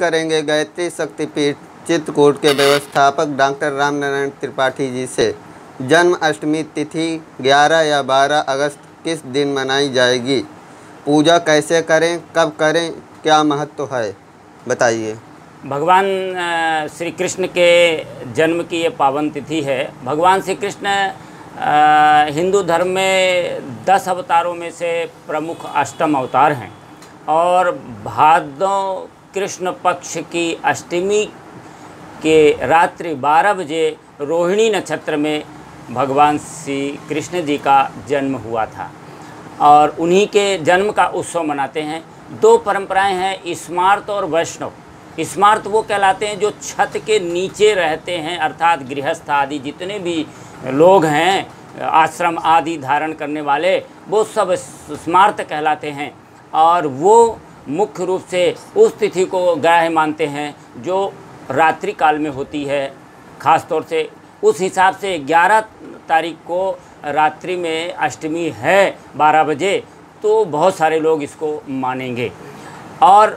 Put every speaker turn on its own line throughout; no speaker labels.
करेंगे गायत्री शक्तिपीठ चित्रकूट के व्यवस्थापक डॉक्टर रामनारायण त्रिपाठी जी से। जन्माष्टमी तिथि 11 या 12 अगस्त किस दिन मनाई जाएगी? पूजा कैसे करें, कब करें, क्या महत्व है, बताइए।
भगवान श्री कृष्ण के जन्म की ये पावन तिथि है। भगवान श्री कृष्ण हिंदू धर्म में 10 अवतारों में से प्रमुख अष्टम अवतार हैं और भादों कृष्ण पक्ष की अष्टमी के रात्रि 12 बजे रोहिणी नक्षत्र में भगवान श्री कृष्ण जी का जन्म हुआ था और उन्हीं के जन्म का उत्सव मनाते हैं। 2 परंपराएं हैं, स्मार्त और वैष्णव। स्मार्त वो कहलाते हैं जो छत के नीचे रहते हैं, अर्थात गृहस्थ आदि जितने भी लोग हैं आश्रम आदि धारण करने वाले, वो सब स्मार्त कहलाते हैं और वो मुख्य रूप से उस तिथि को ग्राह्य मानते हैं जो रात्रि काल में होती है। ख़ास तौर से उस हिसाब से 11 तारीख को रात्रि में अष्टमी है 12 बजे, तो बहुत सारे लोग इसको मानेंगे। और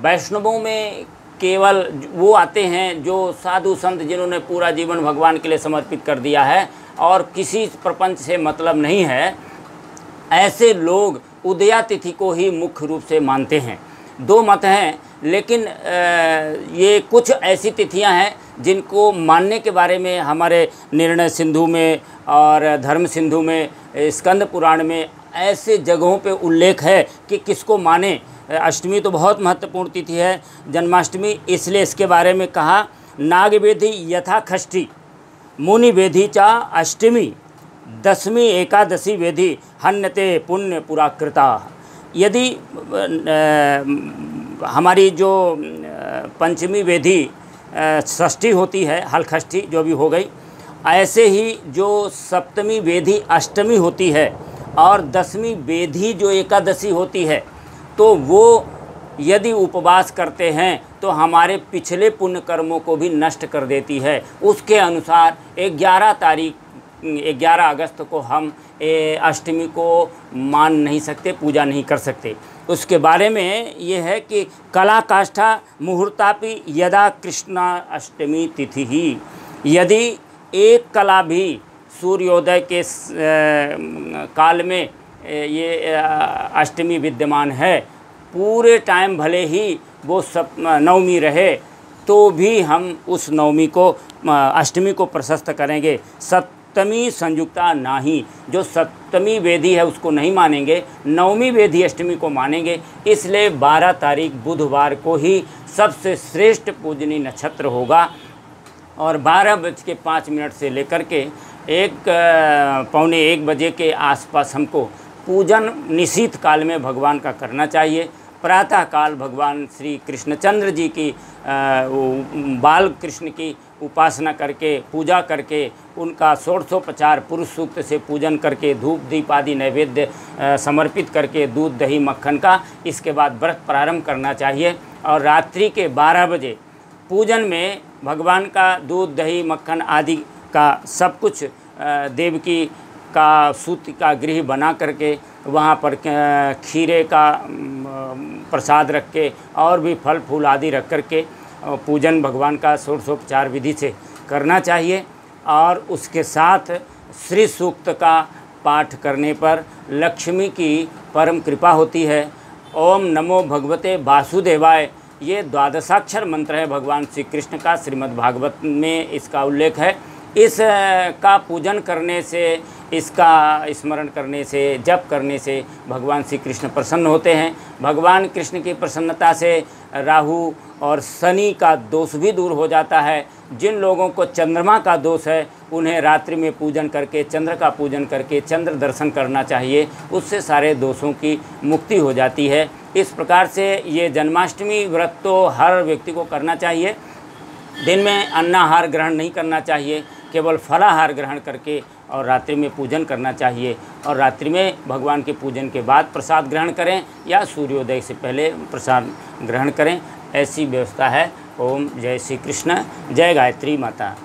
वैष्णवों में केवल वो आते हैं जो साधु संत जिन्होंने पूरा जीवन भगवान के लिए समर्पित कर दिया है और किसी प्रपंच से मतलब नहीं है, ऐसे लोग उदया तिथि को ही मुख्य रूप से मानते हैं। 2 मत हैं, लेकिन ये कुछ ऐसी तिथियां हैं जिनको मानने के बारे में हमारे निर्णय सिंधु में और धर्म सिंधु में, स्कंद पुराण में ऐसे जगहों पे उल्लेख है कि किसको माने। अष्टमी तो बहुत महत्वपूर्ण तिथि है, जन्माष्टमी, इसलिए इसके बारे में कहा नागवेदी यथा षष्ठी मुनि वेदी चा अष्टमी दशमी एकादशी वेदी हन्यते पुण्य पुराकृता। यदि हमारी जो पंचमी वेदी षष्ठी होती है, हलषष्ठी जो भी हो गई, ऐसे ही जो सप्तमी वेदी अष्टमी होती है और दसवीं वेदी जो एकादशी होती है, तो वो यदि उपवास करते हैं तो हमारे पिछले पुण्य कर्मों को भी नष्ट कर देती है। उसके अनुसार 11 अगस्त को हम अष्टमी को मान नहीं सकते, पूजा नहीं कर सकते। उसके बारे में ये है कि कला काष्ठा मुहूर्तापि यदा कृष्णा अष्टमी तिथि ही। यदि एक कला भी सूर्योदय के काल में ये अष्टमी विद्यमान है, पूरे टाइम भले ही वो नवमी रहे, तो भी हम उस नवमी को अष्टमी को प्रशस्त करेंगे। सप्तमी संयुक्ता नाही, जो सप्तमी वेदी है उसको नहीं मानेंगे, नवमी वेदी अष्टमी को मानेंगे। इसलिए 12 तारीख बुधवार को ही सबसे श्रेष्ठ पूजनीय नक्षत्र होगा और 12:05 से लेकर के 1-पौने 1 बजे के आसपास हमको पूजन निशीत काल में भगवान का करना चाहिए। प्रातः काल भगवान श्री कृष्णचंद्र जी की बाल कृष्ण की उपासना करके, पूजा करके, उनका षोडशोपचार पुरुष सूक्त से पूजन करके, धूप दीप आदि नैवेद्य समर्पित करके, दूध दही मक्खन का, इसके बाद व्रत प्रारंभ करना चाहिए। और रात्रि के 12 बजे पूजन में भगवान का दूध दही मक्खन आदि का सब कुछ देवकी का सूत का गृह बना करके वहाँ पर खीरे का प्रसाद रख के और भी फल फूल आदि रख करके पूजन भगवान का षोडशोपचार विधि से करना चाहिए। और उसके साथ श्री सूक्त का पाठ करने पर लक्ष्मी की परम कृपा होती है। ओम नमो भगवते वासुदेवाय, ये 12 मंत्र है भगवान श्री कृष्ण का, श्रीमद् भागवत में इसका उल्लेख है। इस का पूजन करने से, इसका स्मरण करने से, जप करने से भगवान श्री कृष्ण प्रसन्न होते हैं। भगवान कृष्ण की प्रसन्नता से राहु और शनि का दोष भी दूर हो जाता है। जिन लोगों को चंद्रमा का दोष है उन्हें रात्रि में पूजन करके, चंद्र का पूजन करके चंद्र दर्शन करना चाहिए, उससे सारे दोषों की मुक्ति हो जाती है। इस प्रकार से ये जन्माष्टमी व्रत तो हर व्यक्ति को करना चाहिए। दिन में अन्नाहार ग्रहण नहीं करना चाहिए, केवल फलाहार ग्रहण करके और रात्रि में पूजन करना चाहिए। और रात्रि में भगवान के पूजन के बाद प्रसाद ग्रहण करें या सूर्योदय से पहले प्रसाद ग्रहण करें, ऐसी व्यवस्था है। ओम जय श्री कृष्ण, जय गायत्री माता।